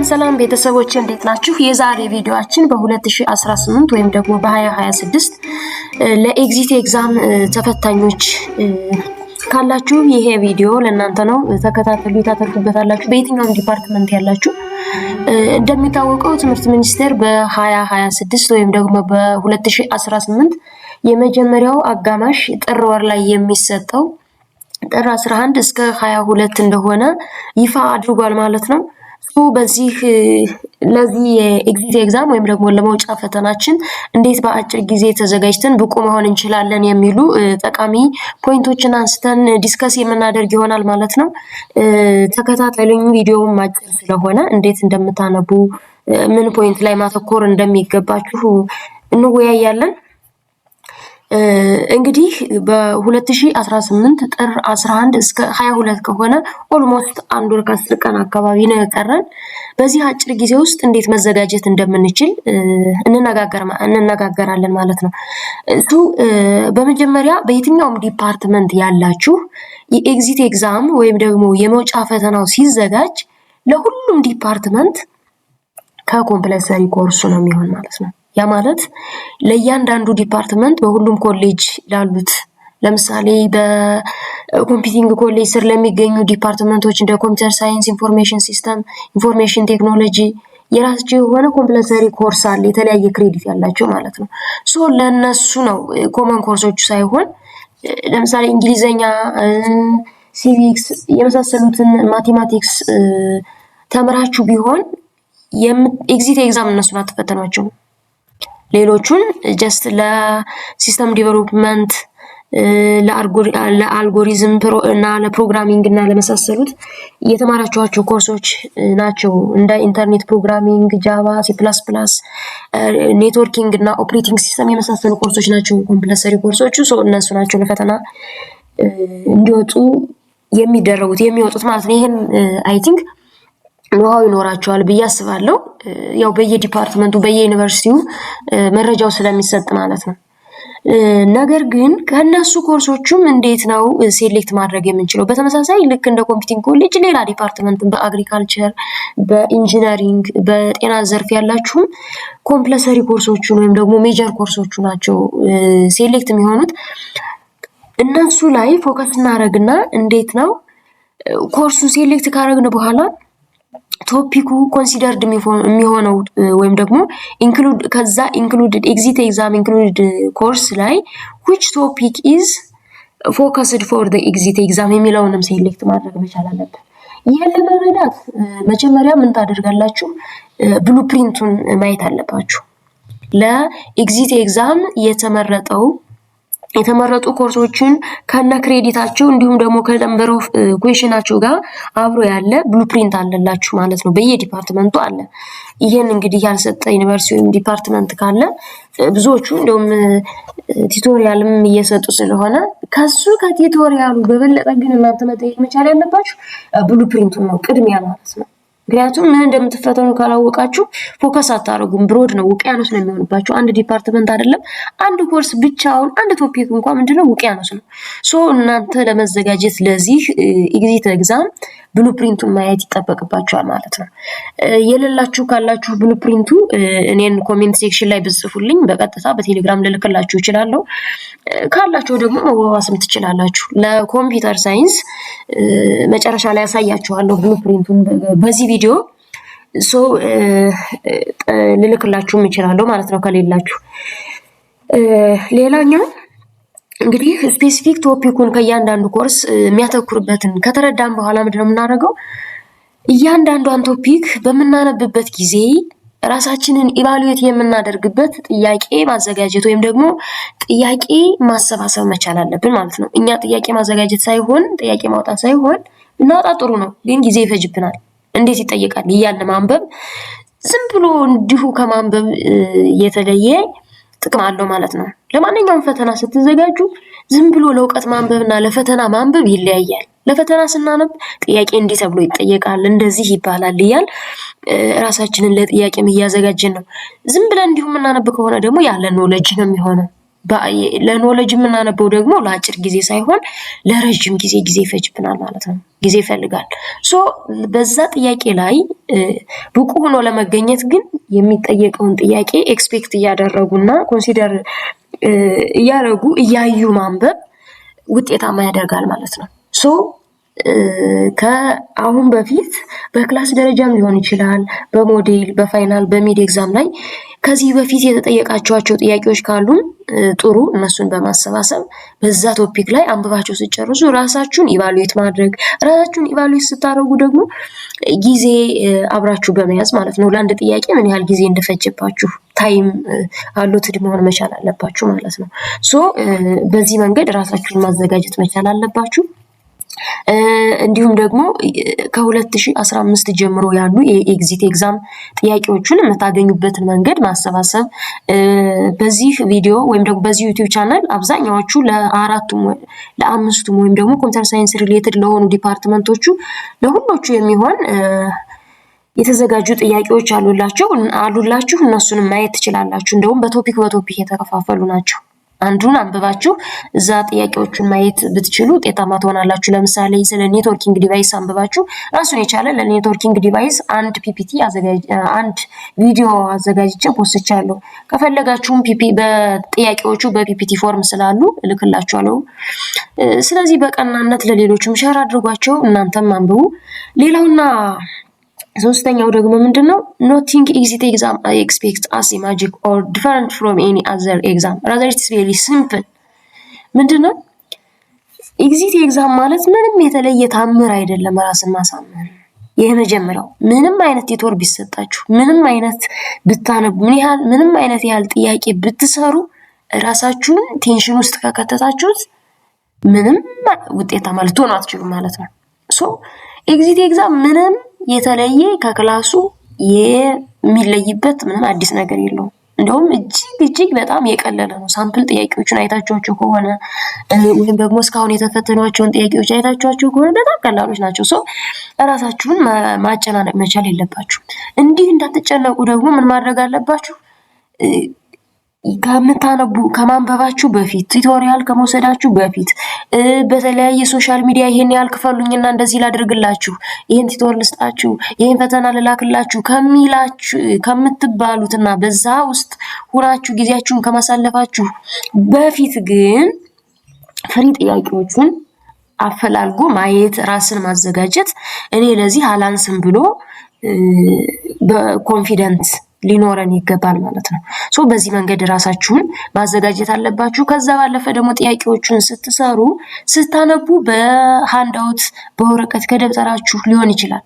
ሰላም ቤተሰቦች እንዴት ናችሁ? የዛሬ ቪዲዮአችን በ2018 ወይም ደግሞ በ2026 ለኤግዚት ኤግዛም ተፈታኞች ካላችሁ ይሄ ቪዲዮ ለእናንተ ነው። ተከታተሉ፣ ታተርፉበታላችሁ። በየትኛውም ዲፓርትመንት ያላችሁ እንደሚታወቀው ትምህርት ሚኒስቴር በ2026 ወይም ደግሞ በ2018 የመጀመሪያው አጋማሽ ጥር ወር ላይ የሚሰጠው ጥር 11 እስከ 22 እንደሆነ ይፋ አድርጓል ማለት ነው። በዚህ ለዚህ የኤግዚት ኤግዛም ወይም ደግሞ ለመውጫ ፈተናችን እንዴት በአጭር ጊዜ ተዘጋጅተን ብቁ መሆን እንችላለን የሚሉ ጠቃሚ ፖይንቶችን አንስተን ዲስከስ የምናደርግ ይሆናል ማለት ነው። ተከታተሉኝ። ቪዲዮውን አጭር ስለሆነ እንዴት እንደምታነቡ ምን ፖይንት ላይ ማተኮር እንደሚገባችሁ እንወያያለን። እንግዲህ በ2018 ጥር 11 እስከ 22 ከሆነ ኦልሞስት አንድ ወር ከ10 ቀን አካባቢ ነው የቀረን። በዚህ አጭር ጊዜ ውስጥ እንዴት መዘጋጀት እንደምንችል እንነጋገራለን ማለት ነው። በመጀመሪያ በየትኛውም ዲፓርትመንት ያላችሁ የኤግዚት ኤግዛም ወይም ደግሞ የመውጫ ፈተናው ሲዘጋጅ ለሁሉም ዲፓርትመንት ከኮምፕለሰሪ ኮርሱ ነው የሚሆን ማለት ነው። ያ ማለት ለእያንዳንዱ ዲፓርትመንት በሁሉም ኮሌጅ ላሉት ለምሳሌ በኮምፒውቲንግ ኮሌጅ ስር ለሚገኙ ዲፓርትመንቶች እንደ ኮምፒውተር ሳይንስ፣ ኢንፎርሜሽን ሲስተም፣ ኢንፎርሜሽን ቴክኖሎጂ የራሳቸው የሆነ ኮምፕለሰሪ ኮርስ አለ፣ የተለያየ ክሬዲት ያላቸው ማለት ነው። ለነሱ ነው ኮመን ኮርሶቹ ሳይሆን ለምሳሌ እንግሊዘኛ፣ ሲቪክስ የመሳሰሉትን ማቴማቲክስ ተምራችሁ ቢሆን ኤግዚት ኤግዛም እነሱን አትፈተኗቸው። ሌሎቹን ጀስት ለሲስተም ዲቨሎፕመንት ለአልጎሪዝም እና ለፕሮግራሚንግ እና ለመሳሰሉት የተማራችኋቸው ኮርሶች ናቸው። እንደ ኢንተርኔት ፕሮግራሚንግ፣ ጃቫ፣ ሲ++፣ ኔትወርኪንግ እና ኦፕሬቲንግ ሲስተም የመሳሰሉ ኮርሶች ናቸው ኮምፕለሰሪ ኮርሶቹ። እነሱ ናቸው ለፈተና እንዲወጡ የሚወጡት ማለት ነው። ይሄን አይ ቲንክ ኖሃው ይኖራቸዋል ብዬ አስባለሁ። ያው በየዲፓርትመንቱ በየዩኒቨርሲቲው መረጃው ስለሚሰጥ ማለት ነው። ነገር ግን ከነሱ ኮርሶቹም እንዴት ነው ሴሌክት ማድረግ የምንችለው? በተመሳሳይ ልክ እንደ ኮምፒውቲንግ ኮሌጅ ሌላ ዲፓርትመንት በአግሪካልቸር፣ በኢንጂነሪንግ፣ በጤና ዘርፍ ያላችሁም ኮምፕለሰሪ ኮርሶቹን ወይም ደግሞ ሜጀር ኮርሶቹ ናቸው ሴሌክት የሚሆኑት። እነሱ ላይ ፎከስ እናደርግና እንዴት ነው ኮርሱን ሴሌክት ካደረግን በኋላ ቶፒኩ ኮንሲደርድ የሚሆነው ወይም ደግሞ ኢንክሉድድ ኤግዚት ኤግዛም ኢንክሉድድ ኮርስ ላይ which topic is focused for the exit exam የሚለውንም ሴሌክት ማድረግ መቻል አለብን። ይሄን ለመረዳት መጀመሪያ ምን ታደርጋላችሁ? ብሉፕሪንቱን ማየት አለባችሁ። ለኤግዚት ኤግዛም የተመረጡ ኮርሶችን ከነ ክሬዲታቸው እንዲሁም ደግሞ ከነምበር ኦፍ ኩዌሽናቸው ጋር አብሮ ያለ ብሉፕሪንት አለላችሁ ማለት ነው። በየዲፓርትመንቱ አለ። ይሄን እንግዲህ ያልሰጠ ዩኒቨርሲቲ ወይም ዲፓርትመንት ካለ ብዙዎቹ እንደውም ቲቶሪያልም እየሰጡ ስለሆነ ከቲቶሪያሉ በበለጠ ግን እናንተ መጠየቅ መቻል ያለባችሁ ብሉፕሪንቱን ነው ቅድሚያ ማለት ነው። ምክንያቱም ምን እንደምትፈተኑ ካላወቃችሁ ፎከስ አታረጉም። ብሮድ ነው፣ ውቅያኖስ ነው የሚሆንባችሁ። አንድ ዲፓርትመንት አይደለም አንድ ኮርስ ብቻውን አንድ ቶፒክ እንኳን ምንድነው ውቅያኖስ ነው። እናንተ ለመዘጋጀት ለዚህ ኤግዚት ኤግዛም ብሉፕሪንቱን ማየት ይጠበቅባችኋል ማለት ነው። የሌላችሁ ካላችሁ ብሉፕሪንቱ እኔን ኮሜንት ሴክሽን ላይ ብጽፉልኝ በቀጥታ በቴሌግራም ልልክላችሁ እችላለሁ። ካላችሁ ደግሞ መዋዋስም ትችላላችሁ። ለኮምፒውተር ሳይንስ መጨረሻ ላይ ያሳያችኋለሁ ብሉፕሪንቱን በዚህ ቪዲዮ ልልክላችሁም እችላለሁ ማለት ነው ከሌላችሁ። ሌላኛው እንግዲህ ስፔሲፊክ ቶፒኩን ከእያንዳንዱ ኮርስ የሚያተኩርበትን ከተረዳን በኋላ ምንድነው የምናደርገው? እያንዳንዷን ቶፒክ በምናነብበት ጊዜ ራሳችንን ኢቫሉዌት የምናደርግበት ጥያቄ ማዘጋጀት ወይም ደግሞ ጥያቄ ማሰባሰብ መቻል አለብን ማለት ነው። እኛ ጥያቄ ማዘጋጀት ሳይሆን ጥያቄ ማውጣት ሳይሆን እናውጣ ጥሩ ነው፣ ግን ጊዜ ይፈጅብናል። እንዴት ይጠየቃል እያልን ማንበብ ዝም ብሎ እንዲሁ ከማንበብ የተለየ ጥቅም አለው ማለት ነው። ለማንኛውም ፈተና ስትዘጋጁ ዝም ብሎ ለእውቀት ማንበብና ለፈተና ማንበብ ይለያያል። ለፈተና ስናነብ ጥያቄ እንዲህ ተብሎ ይጠየቃል፣ እንደዚህ ይባላል እያል ራሳችንን ለጥያቄም እያዘጋጀን ነው። ዝም ብለን እንዲሁ የምናነብ ከሆነ ደግሞ ያለ ኖሌጅ ነው የሚሆነው። ለኖሌጅ የምናነበው ደግሞ ለአጭር ጊዜ ሳይሆን ለረጅም ጊዜ ይፈጅብናል ማለት ነው። ጊዜ ይፈልጋል። ሶ በዛ ጥያቄ ላይ ብቁ ሆኖ ለመገኘት ግን የሚጠየቀውን ጥያቄ ኤክስፔክት እያደረጉና ኮንሲደር እያደረጉ እያዩ ማንበብ ውጤታማ ያደርጋል ማለት ነው። ሶ ከአሁን በፊት በክላስ ደረጃም ሊሆን ይችላል፣ በሞዴል፣ በፋይናል፣ በሚድ ኤግዛም ላይ ከዚህ በፊት የተጠየቃቸዋቸው ጥያቄዎች ካሉ ጥሩ እነሱን በማሰባሰብ በዛ ቶፒክ ላይ አንብባቸው ሲጨርሱ ራሳችሁን ኢቫሉዌት ማድረግ። ራሳችሁን ኢቫሉዌት ስታደርጉ ደግሞ ጊዜ አብራችሁ በመያዝ ማለት ነው ለአንድ ጥያቄ ምን ያህል ጊዜ እንደፈጀባችሁ ታይም አሎትድ መሆን መቻል አለባችሁ ማለት ነው። ሶ በዚህ መንገድ ራሳችሁን ማዘጋጀት መቻል አለባችሁ። እንዲሁም ደግሞ ከ2015 ጀምሮ ያሉ የኤግዚት ኤግዛም ጥያቄዎችን የምታገኙበትን መንገድ ማሰባሰብ። በዚህ ቪዲዮ ወይም ደግሞ በዚህ ዩቲዩብ ቻናል አብዛኛዎቹ ለአምስቱም ወይም ደግሞ ኮምፒውተር ሳይንስ ሪሌትድ ለሆኑ ዲፓርትመንቶቹ ለሁሎቹ የሚሆን የተዘጋጁ ጥያቄዎች አሉላችሁ። እነሱንም ማየት ትችላላችሁ። እንደውም በቶፒክ የተከፋፈሉ ናቸው። አንዱን አንብባችሁ እዛ ጥያቄዎቹን ማየት ብትችሉ ውጤታማ ትሆናላችሁ። ለምሳሌ ስለ ኔትወርኪንግ ዲቫይስ አንብባችሁ ራሱን የቻለ ለኔትወርኪንግ ዲቫይስ አንድ ቪዲዮ አዘጋጅቼ ፖስቻለሁ። ከፈለጋችሁም በጥያቄዎቹ በፒፒቲ ፎርም ስላሉ እልክላችኋለሁ። ስለዚህ በቀናነት ለሌሎችም ሼር አድርጓቸው፣ እናንተም አንብቡ። ሌላውና ሶስተኛው ደግሞ ምንድነው? nothing exit exam I expect as a magic or different from any other exam rather it's very simple። ምንድነው ኤግዚት ኤግዛም ማለት? ምንም የተለየ ታምር አይደለም። ራስን ማሳመን የመጀመሪያው። ምንም አይነት ቲቶር ቢሰጣችሁ፣ ምንም አይነት ብታነቡ፣ ምንም አይነት ያህል ጥያቄ ብትሰሩ ራሳችሁን ቴንሽን ውስጥ ከከተታችሁት ምንም ውጤታማ ልትሆኑ አትችሉም ማለት ነው። ሶ ኤግዚት ኤግዛም ምንም የተለየ ከክላሱ የሚለይበት ምንም አዲስ ነገር የለውም። እንደውም እጅግ በጣም የቀለለ ነው። ሳምፕል ጥያቄዎችን አይታችኋቸው ከሆነ ወይም ደግሞ እስካሁን የተፈተኗቸውን ጥያቄዎች አይታችኋቸው ከሆነ በጣም ቀላሎች ናቸው። ሶ ራሳችሁን ማጨናነቅ መቻል የለባችሁም። እንዲህ እንዳትጨነቁ ደግሞ ምን ማድረግ አለባችሁ? ከማንበባችሁ በፊት ቱቶሪያል ከመውሰዳችሁ በፊት በተለያየ ሶሻል ሚዲያ ይሄን ያህል ክፈሉኝና እንደዚህ ላድርግላችሁ፣ ይሄን ቱቶር ልስጣችሁ፣ ይሄን ፈተና ልላክላችሁ ከምትባሉትና በዛ ውስጥ ሁናችሁ ጊዜያችሁን ከማሳለፋችሁ በፊት ግን ፍሪ ጥያቄዎቹን አፈላልጎ ማየት፣ ራስን ማዘጋጀት፣ እኔ ለዚህ አላንስም ብሎ በኮንፊደንስ ሊኖረን ይገባል ማለት ነው። ሶ በዚህ መንገድ ራሳችሁን ማዘጋጀት አለባችሁ። ከዛ ባለፈ ደግሞ ጥያቄዎቹን ስታነቡ በሃንድአውት በወረቀት ከደብተራችሁ ሊሆን ይችላል።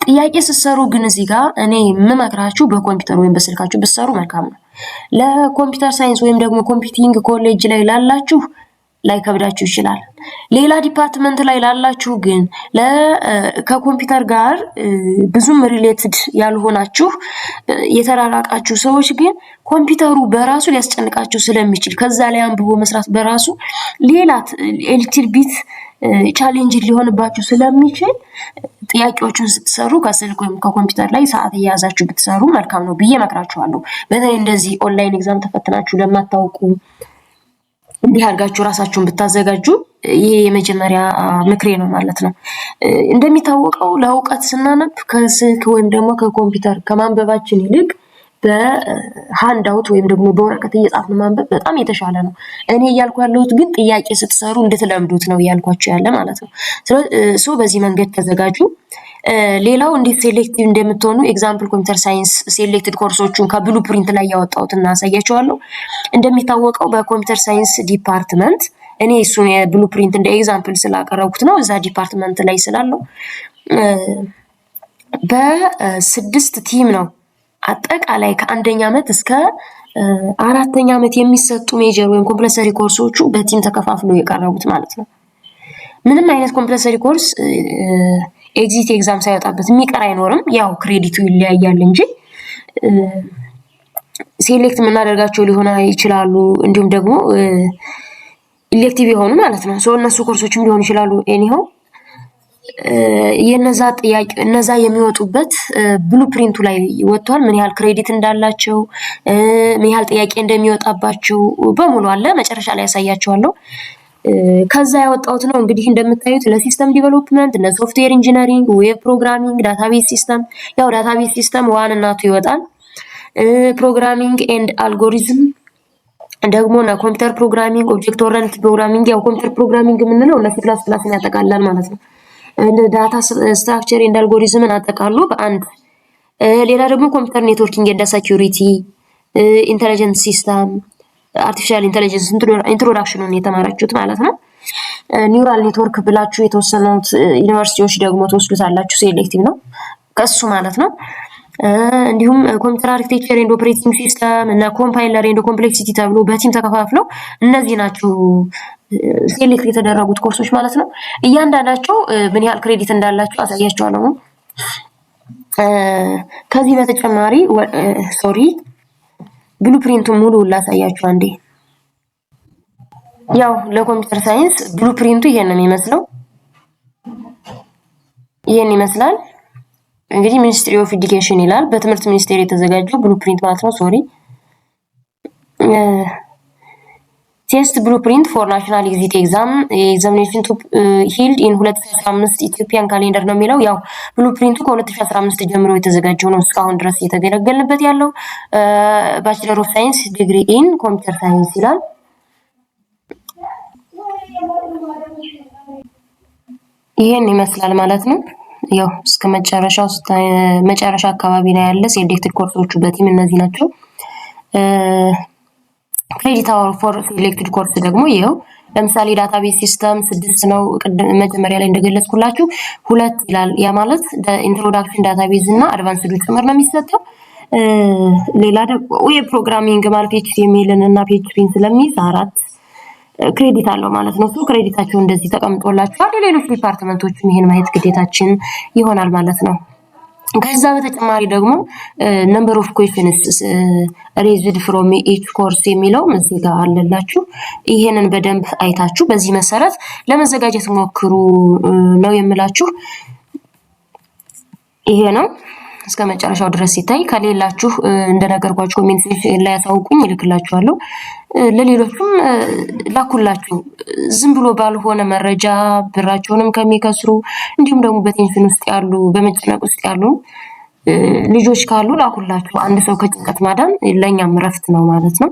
ጥያቄ ስትሰሩ ግን እዚህ ጋር እኔ የምመክራችሁ በኮምፒውተር ወይም በስልካችሁ ብትሰሩ መልካም ነው። ለኮምፒውተር ሳይንስ ወይም ደግሞ ኮምፒውቲንግ ኮሌጅ ላይ ላላችሁ ላይከብዳችሁ ይችላል። ሌላ ዲፓርትመንት ላይ ላላችሁ ግን ከኮምፒውተር ጋር ብዙም ሪሌትድ ያልሆናችሁ የተራራቃችሁ ሰዎች ግን ኮምፒውተሩ በራሱ ሊያስጨንቃችሁ ስለሚችል ከዛ ላይ አንብቦ መስራት በራሱ ሌላ ኤሊክትሪክ ቢት ቻሌንጅ ሊሆንባችሁ ስለሚችል ጥያቄዎችን ስትሰሩ ከስልክ ወይም ከኮምፒውተር ላይ ሰዓት እያያዛችሁ ብትሰሩ መልካም ነው ብዬ እመክራችኋለሁ። በተለይ እንደዚህ ኦንላይን ኤግዛም ተፈትናችሁ ለማታውቁ እንዲህ አድርጋችሁ ራሳችሁን ብታዘጋጁ ይሄ የመጀመሪያ ምክሬ ነው ማለት ነው። እንደሚታወቀው ለእውቀት ስናነብ ከስልክ ወይም ደግሞ ከኮምፒውተር ከማንበባችን ይልቅ በሃንድአውት ወይም ደግሞ በወረቀት እየጻፍን ማንበብ በጣም የተሻለ ነው። እኔ እያልኩ ያለሁት ግን ጥያቄ ስትሰሩ እንድትለምዱት ነው እያልኳችሁ ያለ ማለት ነው። ስለዚህ በዚህ መንገድ ተዘጋጁ። ሌላው እንዴት ሴሌክቲቭ እንደምትሆኑ ኤግዛምፕል ኮምፒውተር ሳይንስ ሴሌክትድ ኮርሶቹን ከብሉ ፕሪንት ላይ ያወጣሁትና አሳያችኋለሁ። እንደሚታወቀው በኮምፒውተር ሳይንስ ዲፓርትመንት እኔ እሱን የብሉ ፕሪንት እንደ ኤግዛምፕል ስላቀረብኩት ነው እዛ ዲፓርትመንት ላይ ስላለው በ6 ቲም ነው አጠቃላይ ከአንደኛ ዓመት እስከ 4ኛ ዓመት የሚሰጡ ሜጀር ወይም ኮምፕለሰሪ ኮርሶቹ በቲም ተከፋፍለው የቀረቡት ማለት ነው። ምንም አይነት ኮምፕለሰሪ ኮርስ ኤግዚት ኤግዛም ሳይወጣበት የሚቀር አይኖርም። ያው ክሬዲቱ ይለያያል እንጂ ሴሌክት የምናደርጋቸው ሊሆን ይችላሉ። እንዲሁም ደግሞ ኢሌክቲቭ የሆኑ ማለት ነው። እነሱ ኮርሶችም ሊሆኑ ይችላሉ። ኤኒሆው የነዛ ጥያቄ እነዛ የሚወጡበት ብሉፕሪንቱ ላይ ወጥቷል። ምን ያህል ክሬዲት እንዳላቸው ምን ያህል ጥያቄ እንደሚወጣባቸው በሙሉ አለ። መጨረሻ ላይ ያሳያቸዋለሁ። ከዛ ያወጣሁት ነው እንግዲህ እንደምታዩት ለሲስተም ዲቨሎፕመንት፣ ለሶፍትዌር ኢንጂነሪንግ፣ ዌብ ፕሮግራሚንግ፣ ዳታቤዝ ሲስተም ያው ዳታቤዝ ሲስተም ዋን እና ቱ ይወጣል። ፕሮግራሚንግ ኤንድ አልጎሪዝም ደግሞ እና ኮምፒውተር ፕሮግራሚንግ፣ ኦብጀክት ኦሪየንትድ ፕሮግራሚንግ ያው ኮምፒውተር ፕሮግራሚንግ የምንለው ለሲ ፕላስ ፕላስን ያጠቃልላል ማለት ነው። ዳታ ስትራክቸር ኤንድ አልጎሪዝምን አጠቃሉ በአንድ። ሌላ ደግሞ ኮምፒውተር ኔትወርኪንግ ኤንድ ሴኩሪቲ፣ ኢንተለጀንስ ሲስተም፣ አርቲፊሻል ኢንተለጀንስ ኢንትሮዳክሽኑን የተማራችሁት ማለት ነው። ኒውራል ኔትወርክ ብላችሁ የተወሰኑት ዩኒቨርሲቲዎች ደግሞ ተወስዱታላችሁ። ሴሌክቲቭ ነው ከሱ ማለት ነው። እንዲሁም ኮምፒውተር አርኪቴክቸር ኤንድ ኦፕሬቲንግ ሲስተም እና ኮምፓይለር ኤንድ ኮምፕሌክሲቲ ተብሎ በቲም ተከፋፍለው እነዚህ ናቸው ሴሌክት የተደረጉት ኮርሶች ማለት ነው። እያንዳንዳቸው ምን ያህል ክሬዲት እንዳላቸው አሳያችኋለሁ። ከዚህ በተጨማሪ ብሉፕሪንቱን ሙሉ ላሳያችሁ አንዴ። ያው ለኮምፒውተር ሳይንስ ብሉፕሪንቱ ይሄንን የሚመስለው ይሄን ይመስላል። እንግዲህ ሚኒስትሪ ኦፍ ኤዱኬሽን ይላል። በትምህርት ሚኒስቴር የተዘጋጀው ብሉፕሪንት ማለት ነው። ቴስት ብሉፕሪንት ፎር ናሽናል ኤግዚት ኤግዛሚኔሽን ቱ ሂልድ ኢን 2015 ኢትዮጵያን ካሌንደር ነው የሚለው። ያው ብሉፕሪንቱ ከ2015 ጀምሮ የተዘጋጀው ነው እስካሁን ድረስ እየተገለገልንበት ያለው። ባችለር ኦፍ ሳይንስ ዲግሪ ኢን ኮምፒውተር ሳይንስ ይላል። ይሄን ይመስላል ማለት ነው። ያው እስከ መጨረሻ አካባቢ ላይ ያለ ሴሌክትድ ኮርሶቹ በቲም እነዚህ ናቸው። ክሬዲት አወር ፎር ሴሌክትድ ኮርስ ደግሞ ይሄው ለምሳሌ ዳታቤዝ ሲስተም 6 ነው። መጀመሪያ ላይ እንደገለጽኩላችሁ 2 ይላል። ያ ማለት ኢንትሮዳክሽን ዳታቤዝ እና አድቫንስድ ጭምር ነው የሚሰጠው። ሌላ ደግሞ ዌብ ፕሮግራሚንግ ማለት HTML እና PHP ስለሚይዝ 4 ክሬዲት አለው ማለት ነው። ክሬዲታቸው እንደዚህ ተቀምጦላችኋል። ሌሎች ዲፓርትመንቶችም ይሄን ማየት ግዴታችን ይሆናል ማለት ነው። ከዛ በተጨማሪ ደግሞ ነምበር ኦፍ ኩዌስችንስ ሬዝድ ፍሮም ኢች ኮርስ የሚለው እዚህ ጋር አለላችሁ። ይሄንን በደንብ አይታችሁ በዚህ መሰረት ለመዘጋጀት ሞክሩ ነው የምላችሁ። ይሄ ነው እስከ መጨረሻው ድረስ ሲታይ። ከሌላችሁ እንደነገርኳችሁ ኮሜንት ላይ ያሳውቁኝ፣ ይልክላችኋለሁ። ለሌሎችም ላኩላችሁ። ዝም ብሎ ባልሆነ መረጃ ብራቸውንም ከሚከስሩ እንዲሁም ደግሞ በቴንሽን ውስጥ ያሉ በመጨነቅ ውስጥ ያሉ ልጆች ካሉ ላኩላችሁ። አንድ ሰው ከጭንቀት ማዳን ለኛም እረፍት ነው ማለት ነው።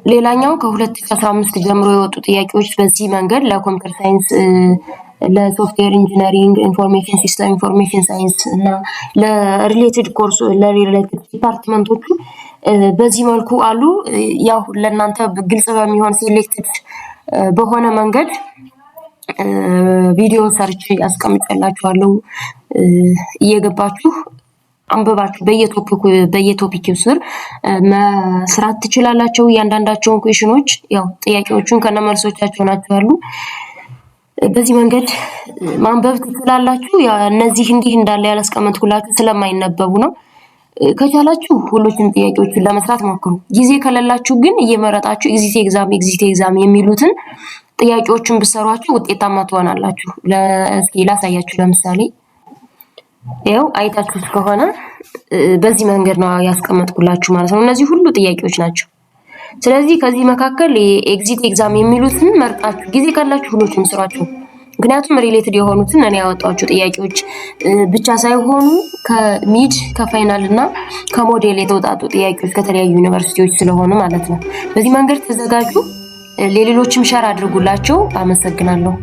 ሌላኛው ከ2015 ጀምሮ የወጡ ጥያቄዎች በዚህ መንገድ ለኮምፒውተር ሳይንስ፣ ለሶፍትዌር ኢንጂነሪንግ፣ ኢንፎርሜሽን ሲስተም፣ ኢንፎርሜሽን ሳይንስ እና ለሪሌትድ ኮርስ ለሪሌትድ ዲፓርትመንቶቹ በዚህ መልኩ አሉ። ያው ለእናንተ ግልጽ በሚሆን ሴሌክትድ በሆነ መንገድ ቪዲዮ ሰርች ያስቀምጥላችኋለሁ። እየገባችሁ አንብባችሁ በየቶፒኩ ስር መስራት ትችላላችሁ። እያንዳንዳቸውን ኩዌሽኖች ያው ጥያቄዎቹን ከነመልሶቻቸው ናቸው ያሉ። በዚህ መንገድ ማንበብ ትችላላችሁ። ያ እነዚህ እንዲህ እንዳለ ያላስቀመጥኩላችሁ ስለማይነበቡ ነው። ከቻላችሁ ሁሉንም ጥያቄዎችን ለመስራት ሞክሩ። ጊዜ ከሌላችሁ ግን እየመረጣችሁ ኤግዚት ኤግዛም የሚሉትን ጥያቄዎችን ብትሰሯቸው ውጤታማ ትሆናላችሁ። እስኪ ላሳያችሁ። ለምሳሌ ያው አይታችሁ ከሆነ በዚህ መንገድ ነው ያስቀመጥኩላችሁ ማለት ነው። እነዚህ ሁሉ ጥያቄዎች ናቸው። ስለዚህ ከዚህ መካከል ኤግዚት ኤግዛም የሚሉትን መርጣችሁ ጊዜ ካላችሁ ሁሉንም ስሯቸው። ምክንያቱም ሪሌትድ የሆኑትን እኔ ያወጣችሁ ጥያቄዎች ብቻ ሳይሆኑ ከሚድ ከፋይናል እና ከሞዴል የተውጣጡ ጥያቄዎች ከተለያዩ ዩኒቨርሲቲዎች ስለሆኑ ማለት ነው። በዚህ መንገድ ተዘጋጁ። ለሌሎችም ሸር አድርጉላቸው። አመሰግናለሁ።